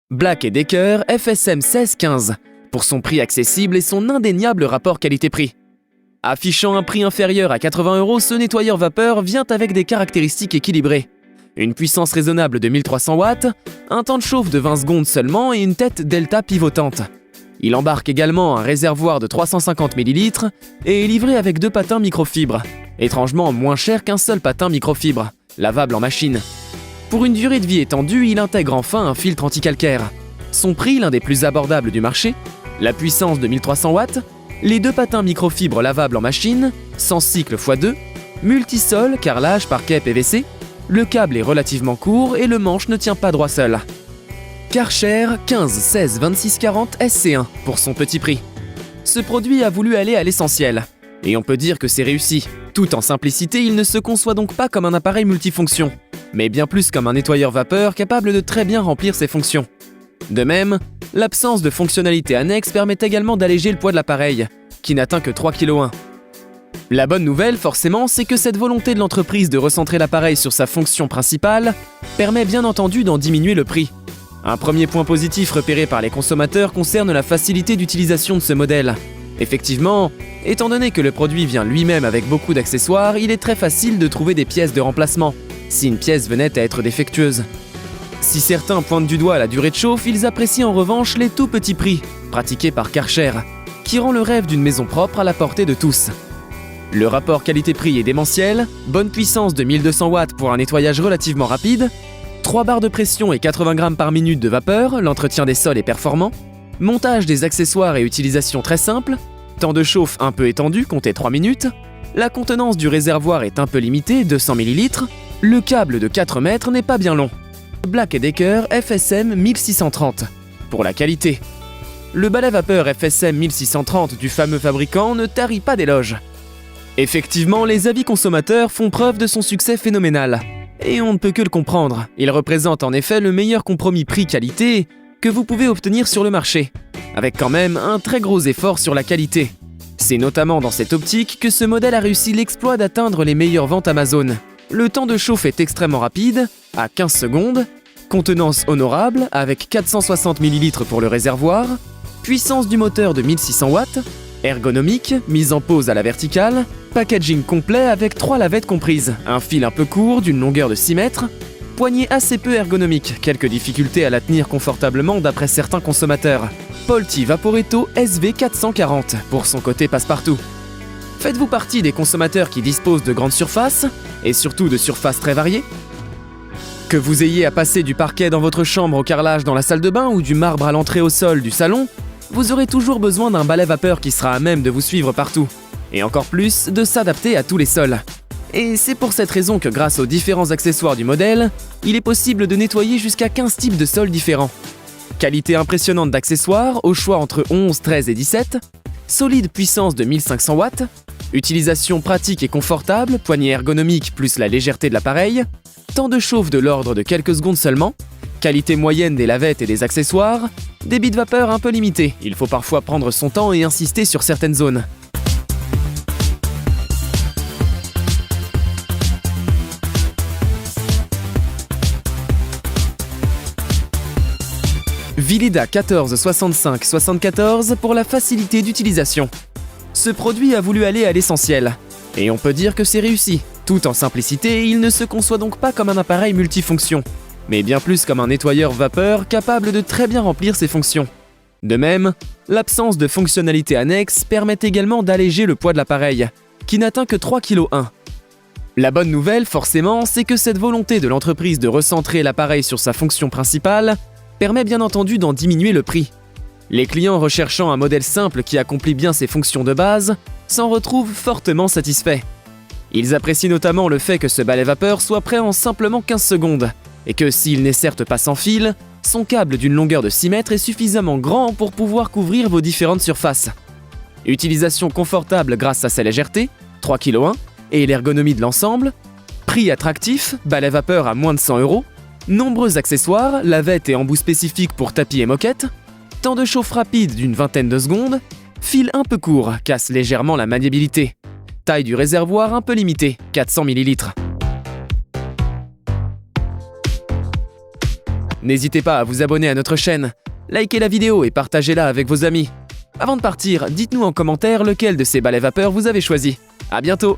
Black & Decker FSM 1615, pour son prix accessible et son indéniable rapport qualité-prix. Affichant un prix inférieur à 80 €, ce nettoyeur vapeur vient avec des caractéristiques équilibrées. Une puissance raisonnable de 1300 watts, un temps de chauffe de 20 secondes seulement et une tête delta pivotante. Il embarque également un réservoir de 350 ml et est livré avec 2 patins microfibre, étrangement moins cher qu'un seul patin microfibre, lavable en machine. Pour une durée de vie étendue, il intègre enfin un filtre anti-calcaire. Son prix, l'un des plus abordables du marché, la puissance de 1300 watts, les 2 patins microfibres lavables en machine, sans cycle x2, multisol, carrelage, parquet, PVC, le câble est relativement court et le manche ne tient pas droit seul. Karcher 15 16 26 40 SC1 pour son petit prix. Ce produit a voulu aller à l'essentiel, et on peut dire que c'est réussi. Tout en simplicité, il ne se conçoit donc pas comme un appareil multifonction, mais bien plus comme un nettoyeur vapeur capable de très bien remplir ses fonctions. De même, l'absence de fonctionnalité annexe permet également d'alléger le poids de l'appareil, qui n'atteint que 3,1 kg. La bonne nouvelle, forcément, c'est que cette volonté de l'entreprise de recentrer l'appareil sur sa fonction principale permet bien entendu d'en diminuer le prix. Un premier point positif repéré par les consommateurs concerne la facilité d'utilisation de ce modèle. Effectivement, étant donné que le produit vient lui-même avec beaucoup d'accessoires, il est très facile de trouver des pièces de remplacement, si une pièce venait à être défectueuse. Si certains pointent du doigt la durée de chauffe, ils apprécient en revanche les tout petits prix, pratiqués par Karcher, qui rend le rêve d'une maison propre à la portée de tous. Le rapport qualité-prix est démentiel, bonne puissance de 1200 watts pour un nettoyage relativement rapide, 3 barres de pression et 80 grammes par minute de vapeur, l'entretien des sols est performant, montage des accessoires et utilisation très simple, temps de chauffe un peu étendu, comptez 3 minutes, la contenance du réservoir est un peu limitée, 200 ml, le câble de 4 mètres n'est pas bien long. Black & Decker FSM 1630, pour la qualité. Le balai vapeur FSM 1630 du fameux fabricant ne tarit pas d'éloges. Effectivement, les avis consommateurs font preuve de son succès phénoménal. Et on ne peut que le comprendre, il représente en effet le meilleur compromis prix-qualité que vous pouvez obtenir sur le marché, avec quand même un très gros effort sur la qualité. C'est notamment dans cette optique que ce modèle a réussi l'exploit d'atteindre les meilleures ventes Amazon. Le temps de chauffe est extrêmement rapide, à 15 secondes, contenance honorable avec 460 ml pour le réservoir, puissance du moteur de 1600 watts, ergonomique, mise en pose à la verticale, packaging complet avec 3 lavettes comprises, un fil un peu court d'une longueur de 6 mètres, poignée assez peu ergonomique, quelques difficultés à la tenir confortablement d'après certains consommateurs. Polti Vaporetto SV440 pour son côté passe-partout. Faites-vous partie des consommateurs qui disposent de grandes surfaces, et surtout de surfaces très variées? Que vous ayez à passer du parquet dans votre chambre au carrelage dans la salle de bain ou du marbre à l'entrée au sol du salon, vous aurez toujours besoin d'un balai vapeur qui sera à même de vous suivre partout, et encore plus de s'adapter à tous les sols. Et c'est pour cette raison que grâce aux différents accessoires du modèle, il est possible de nettoyer jusqu'à 15 types de sols différents. Qualité impressionnante d'accessoires, au choix entre 11, 13 et 17, solide puissance de 1500 watts, utilisation pratique et confortable, poignée ergonomique plus la légèreté de l'appareil, temps de chauffe de l'ordre de quelques secondes seulement, qualité moyenne des lavettes et des accessoires, débit de vapeur un peu limité, il faut parfois prendre son temps et insister sur certaines zones. Vileda 14 65 74 pour la facilité d'utilisation. Ce produit a voulu aller à l'essentiel, et on peut dire que c'est réussi. Tout en simplicité, il ne se conçoit donc pas comme un appareil multifonction, mais bien plus comme un nettoyeur vapeur capable de très bien remplir ses fonctions. De même, l'absence de fonctionnalité annexe permet également d'alléger le poids de l'appareil, qui n'atteint que 3,1 kg. La bonne nouvelle, forcément, c'est que cette volonté de l'entreprise de recentrer l'appareil sur sa fonction principale permet bien entendu d'en diminuer le prix. Les clients recherchant un modèle simple qui accomplit bien ses fonctions de base s'en retrouvent fortement satisfaits. Ils apprécient notamment le fait que ce balai vapeur soit prêt en simplement 15 secondes, et que s'il n'est certes pas sans fil, son câble d'une longueur de 6 mètres est suffisamment grand pour pouvoir couvrir vos différentes surfaces. Utilisation confortable grâce à sa légèreté, 3,1 kg, et l'ergonomie de l'ensemble, prix attractif, balai vapeur à moins de 100 €, nombreux accessoires, lavettes et embouts spécifiques pour tapis et moquettes, temps de chauffe rapide d'une vingtaine de secondes, fil un peu court, casse légèrement la maniabilité. Taille du réservoir un peu limitée, 400 ml. N'hésitez pas à vous abonner à notre chaîne, likez la vidéo et partagez-la avec vos amis. Avant de partir, dites-nous en commentaire lequel de ces balais vapeur vous avez choisi. À bientôt!